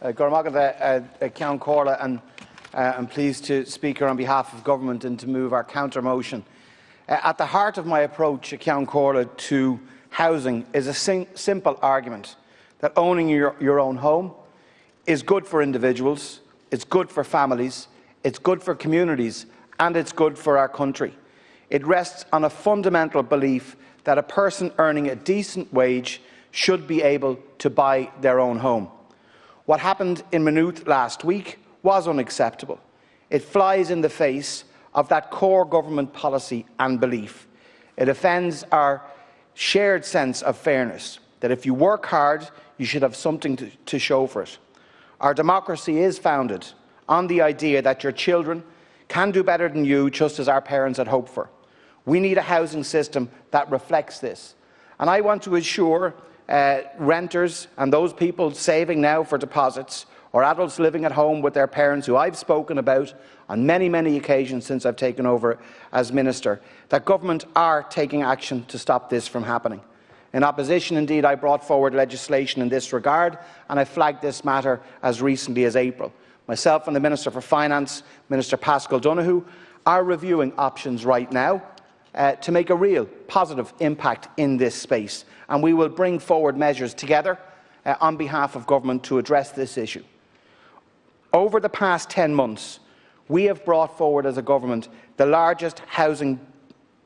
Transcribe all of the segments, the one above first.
Ceann Comhairle, and I'm pleased to speak here on behalf of Government and to move our counter-motion. At the heart of my approach, Ceann Comhairle, to housing is a simple argument that owning your own home is good for individuals, it's good for families, it's good for communities, and it's good for our country. It rests on a fundamental belief that a person earning a decent wage should be able to buy their own home. What happened in Maynooth last week was unacceptable. It flies in the face of that core government policy and belief. It offends our shared sense of fairness, that if you work hard, you should have something to show for it. Our democracy is founded on the idea that your children can do better than you, just as our parents had hoped for. We need a housing system that reflects this. And I want to assure renters and those people saving now for deposits, or adults living at home with their parents, who I've spoken about on many occasions since I've taken over as Minister, that Government are taking action to stop this from happening. In opposition, indeed, I brought forward legislation in this regard, and I flagged this matter as recently as April. Myself and the Minister for Finance, Minister Paschal Donoghue, are reviewing options right now to make a real positive impact in this space, and we will bring forward measures together on behalf of Government to address this issue. Over the past 10 months, we have brought forward as a Government the largest housing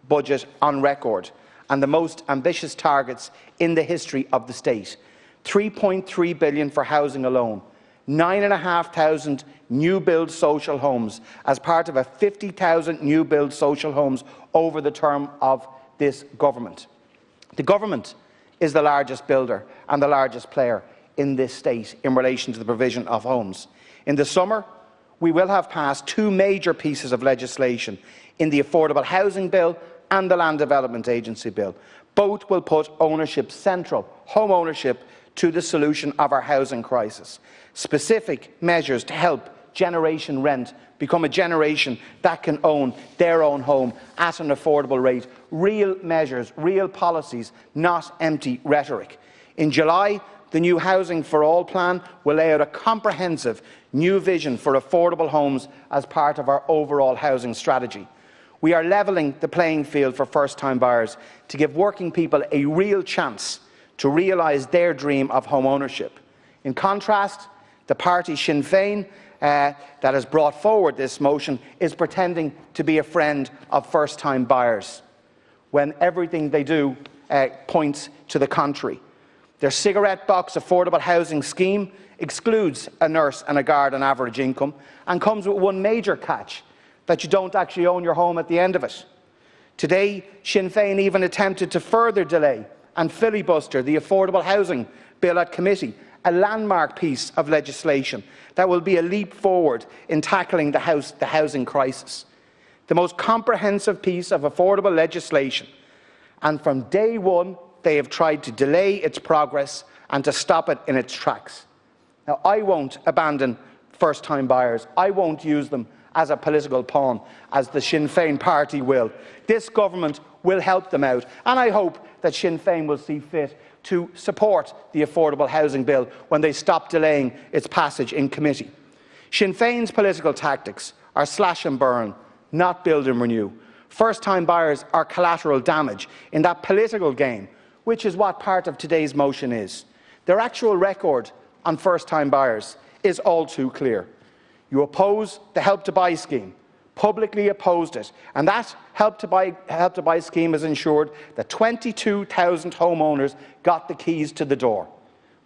budget on record and the most ambitious targets in the history of the state. £3.3 billion for housing alone, 9,500 new build social homes as part of a 50,000 new build social homes over the term of this Government. The Government is the largest builder and the largest player in this state in relation to the provision of homes. In the summer, we will have passed two major pieces of legislation in the Affordable Housing Bill and the Land Development Agency Bill. Both will put ownership central, home ownership, to the solution of our housing crisis. Specific measures to help Generation Rent become a generation that can own their own home at an affordable rate. Real measures, real policies, not empty rhetoric. In July, the new Housing for All plan will lay out a comprehensive new vision for affordable homes as part of our overall housing strategy. We are levelling the playing field for first-time buyers to give working people a real chance to realise their dream of home ownership. In contrast, the party Sinn Féin that has brought forward this motion is pretending to be a friend of first-time buyers, when everything they do points to the contrary. Their cigarette box affordable housing scheme excludes a nurse and a guard on average income and comes with one major catch, that you don't actually own your home at the end of it. Today, Sinn Féin even attempted to further delay and filibuster the Affordable Housing Bill at committee, a landmark piece of legislation that will be a leap forward in tackling the housing crisis. The most comprehensive piece of affordable legislation, and from day one they have tried to delay its progress and to stop it in its tracks. Now, I won't abandon first-time buyers. I won't use them as a political pawn, as the Sinn Féin party will. This Government will help them out, and I hope that Sinn Féin will see fit to support the Affordable Housing Bill when they stop delaying its passage in committee. Sinn Féin's political tactics are slash and burn, not build and renew. First-time buyers are collateral damage in that political game, which is what part of today's motion is. Their actual record on first-time buyers is all too clear. You oppose the Help to Buy scheme, publicly opposed it, and that Help to Buy scheme has ensured that 22,000 homeowners got the keys to the door.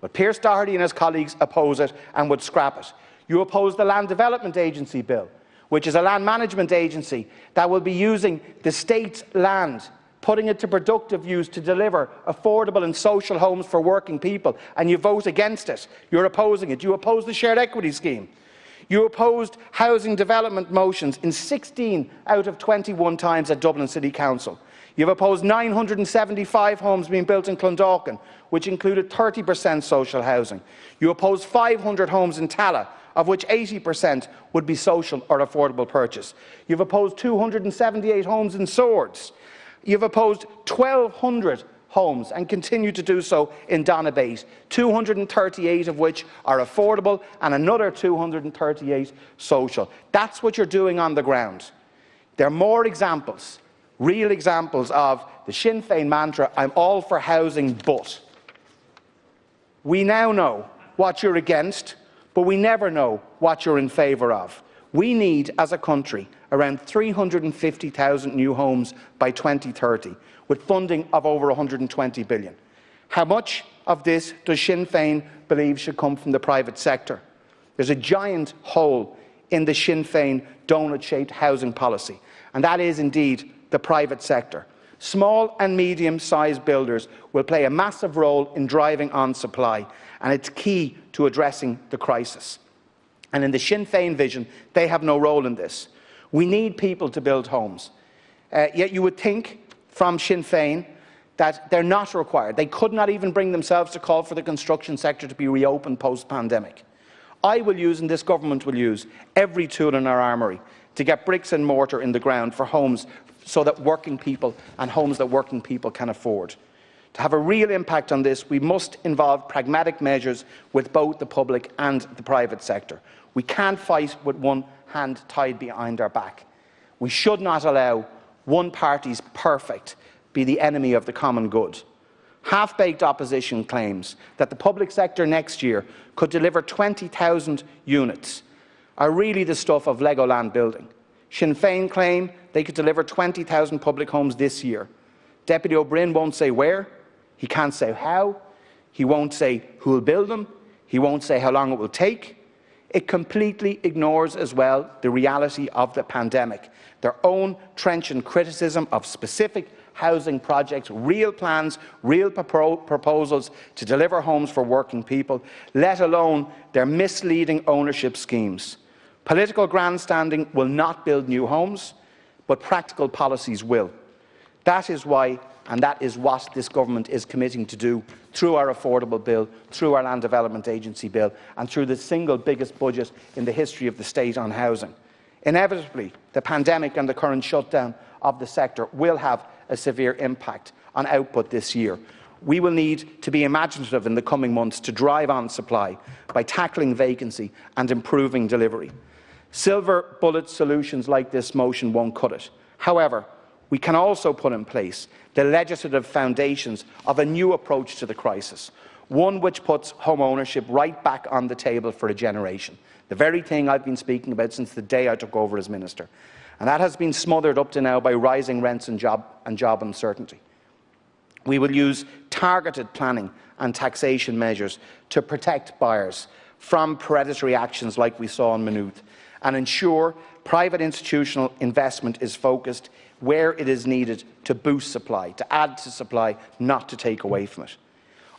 But Pearse Doherty and his colleagues oppose it and would scrap it. You oppose the Land Development Agency Bill, which is a land management agency that will be using the state's land, putting it to productive use to deliver affordable and social homes for working people, and you vote against it. You're opposing it. You oppose the Shared Equity scheme. You opposed housing development motions in 16 out of 21 times at Dublin City Council. You've opposed 975 homes being built in Clondalkin, which included 30% social housing. You opposed 500 homes in Tala, of which 80% would be social or affordable purchase. You've opposed 278 homes in Swords. You've opposed 1,200 homes and continue to do so in Donabate, 238 of which are affordable and another 238 social. That's what you're doing on the ground. There are more examples, real examples of the Sinn Féin mantra, I'm all for housing, but. We now know what you're against, but we never know what you're in favour of. We need, as a country, around 350,000 new homes by 2030, with funding of over 120 billion. How much of this does Sinn Féin believe should come from the private sector? There's a giant hole in the Sinn Féin donut-shaped housing policy, and that is indeed the private sector. Small and medium-sized builders will play a massive role in driving on supply, and it's key to addressing the crisis. And in the Sinn Féin vision, they have no role in this. We need people to build homes. Yet you would think from Sinn Féin that they're not required. They could not even bring themselves to call for the construction sector to be reopened post-pandemic. I will use, and this government will use, every tool in our armoury to get bricks and mortar in the ground for homes so that working people and homes that working people can afford. To have a real impact on this, we must involve pragmatic measures with both the public and the private sector. We can't fight with one hand tied behind our back. We should not allow one party's perfect be the enemy of the common good. Half-baked opposition claims that the public sector next year could deliver 20,000 units are really the stuff of Legoland building. Sinn Féin claim they could deliver 20,000 public homes this year. Deputy O'Brien won't say where, he can't say how, he won't say who will build them, he won't say how long it will take. It completely ignores as well the reality of the pandemic, their own trenchant criticism of specific housing projects, real plans, real proposals to deliver homes for working people, let alone their misleading ownership schemes. Political grandstanding will not build new homes, but practical policies will. That is why, and that is what this government is committing to do through our affordable bill, through our Land Development Agency bill, and through the single biggest budget in the history of the state on housing. Inevitably, the pandemic and the current shutdown of the sector will have a severe impact on output this year. We will need to be imaginative in the coming months to drive on supply by tackling vacancy and improving delivery. Silver bullet solutions like this motion won't cut it. However, we can also put in place the legislative foundations of a new approach to the crisis, one which puts home ownership right back on the table for a generation, the very thing I've been speaking about since the day I took over as Minister. And that has been smothered up to now by rising rents and job uncertainty. We will use targeted planning and taxation measures to protect buyers from predatory actions like we saw in Maynooth, and ensure private institutional investment is focused where it is needed to boost supply, to add to supply, not to take away from it.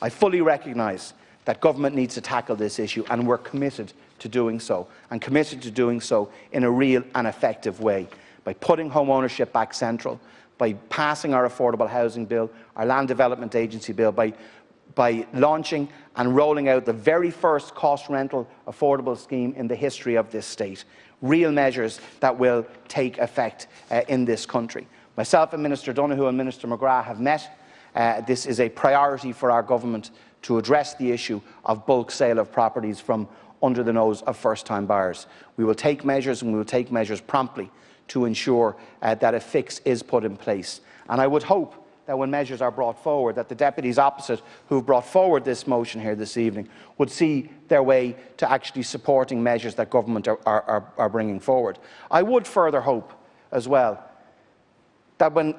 I fully recognise that government needs to tackle this issue, and we're committed to doing so, and committed to doing so in a real and effective way, by putting home ownership back central, by passing our affordable housing bill, our Land Development Agency bill, by launching and rolling out the very first cost rental affordable scheme in the history of this state. Real measures that will take effect in this country. Myself and Minister Donoghue and Minister McGrath have met. This is a priority for our government to address the issue of bulk sale of properties from under the nose of first-time buyers. We will take measures, and we will take measures promptly to ensure that a fix is put in place. And I would hope that when measures are brought forward, that the deputies opposite who have brought forward this motion here this evening would see their way to actually supporting measures that government are bringing forward. I would further hope as well that when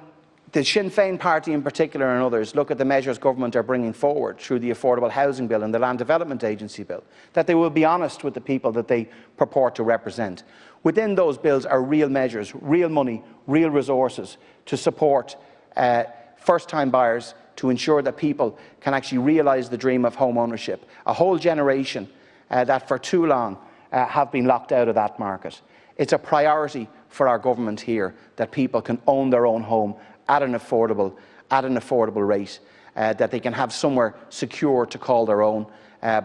the Sinn Féin party in particular and others look at the measures government are bringing forward through the Affordable Housing Bill and the Land Development Agency Bill, that they will be honest with the people that they purport to represent. Within those bills are real measures, real money, real resources to support first-time buyers, to ensure that people can actually realise the dream of home ownership. A whole generation that for too long have been locked out of that market. It's a priority for our government here that people can own their own home at an affordable rate, that they can have somewhere secure to call their own,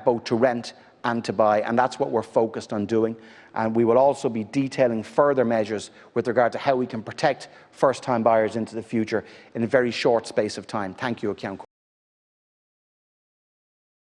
both to rent and to buy, and that's what we're focused on doing. And we will also be detailing further measures with regard to how we can protect first-time buyers into the future in a very short space of time. Thank you, Ceann Comhairle.